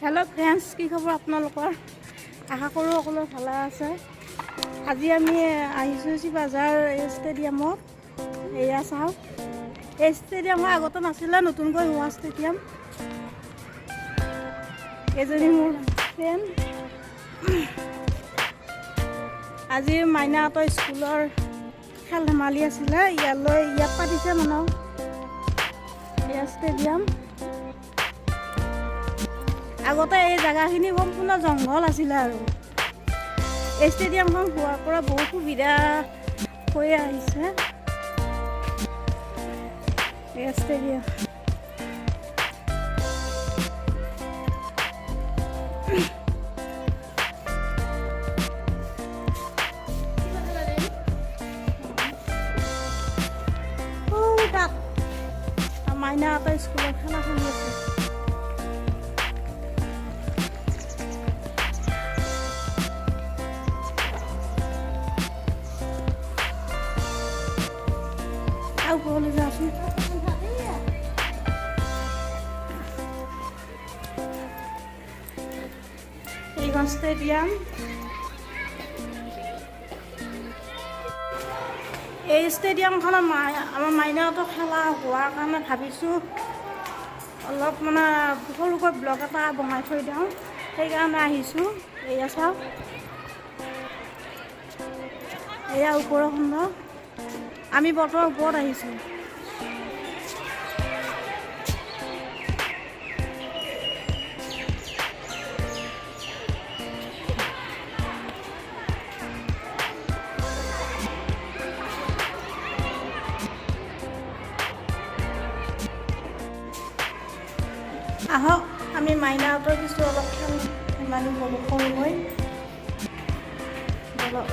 Hello friends की खबर आपनलोकर आशा करूँ সকলো ভালে আছে। আজি আমি আহিছোঁ বাজাৰ ষ্টেডিয়ামত। এয়া চাওক, এই ষ্টেডিয়ামৰ আগতে নাছিলে, নতুনকৈ হোৱা ষ্টেডিয়াম। এজনী মোৰ ফ্ৰেণ্ড। আজি মাইনাহঁতৰ স্কুলৰ খেল ধেমালি আছিলে, ইয়াত পাতিছে মানুহ। এয়া ষ্টেডিয়াম। আগতে এই জায়গাখিনি সম্পূৰ্ণ জংঘল আছিলে আৰু এই ষ্টেডিয়ামখন হোৱাৰ পৰা বহুত সুবিধা হৈ আহিছে। এই ষ্টেডিয়াম তাত মাইনাহঁতৰ স্কুলৰ খেলা খেলি আছে। উপৰলৈ যাওঁচোন। এইখন ষ্টেডিয়াম। এই ষ্টেডিয়ামখনত আমাৰ মাইনাহঁতৰ খেলা হোৱাৰ কাৰণে ভাবিছোঁ অলপ মানে সৰুকৈ ব্লগ এটা বনাই থৈ দিওঁ, সেইকাৰণে আহিছোঁ। এয়া চাওক, এয়া ওপৰৰ খণ্ড। আমি বতৰ ওপৰত আহিছোঁ। আহক আমি মাইনাহঁতৰ কিছু অলপ খেল ধেমালি কৰোঁগৈ। বলক।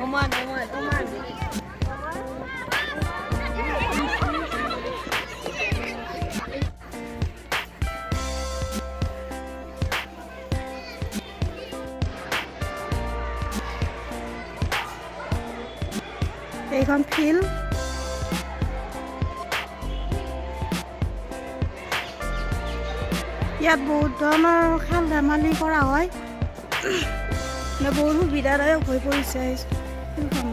Oman. এইখন ফিল্ড। ইয়াত বহুত ধৰণৰ খেল ধেমালি কৰা হয়। বহুত সুবিধাদায়ক হৈ পৰিছে ফিল্ডখন।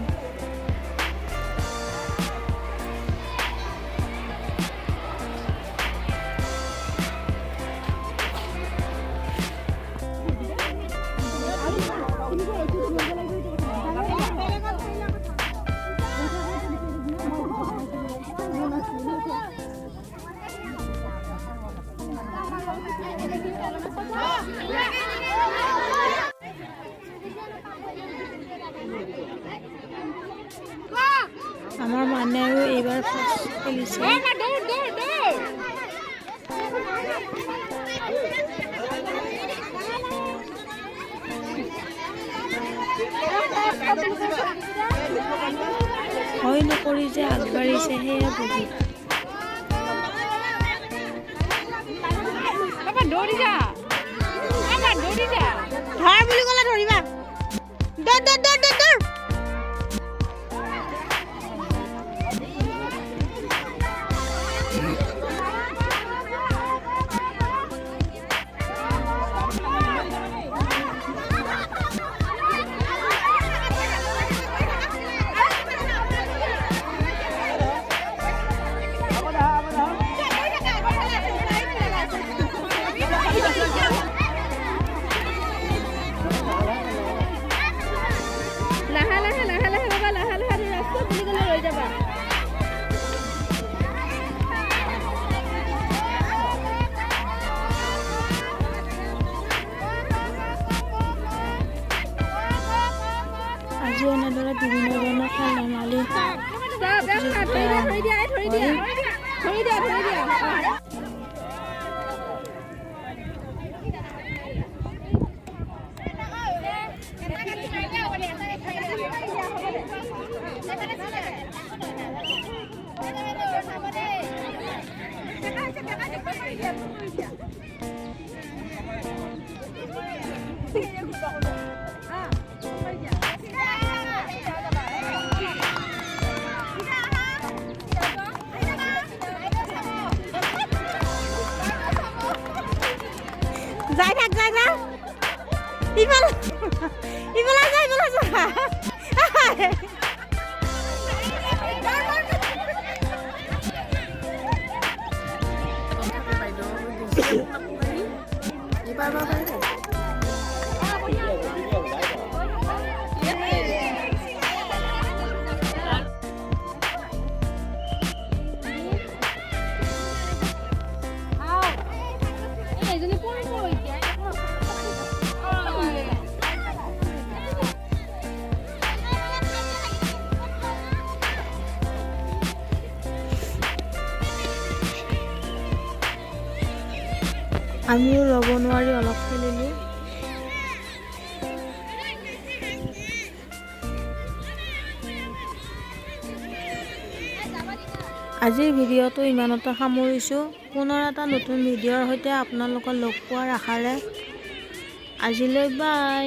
আমাৰ মানেও এইবাৰ ফাৰ্ষ্ট খেলিছে। ভয় নকৰি যে আগবাঢ়িছে সেয়া বহুত। ধৰ বুলি ক'লে ধৰিবা। এনেদৰে বিভিন্ন ধৰণৰ খেল ধেমালি যাই থাক ইফালে যা আমিও ল'ব নোৱাৰি অলপ খেলিলোঁ। আজিৰ ভিডিঅ'টো ইমানতে সামৰিছোঁ। পুনৰ এটা নতুন ভিডিঅ'ৰ সৈতে আপোনালোকক লগ পোৱাৰ আশাৰে আজিলৈ বাই।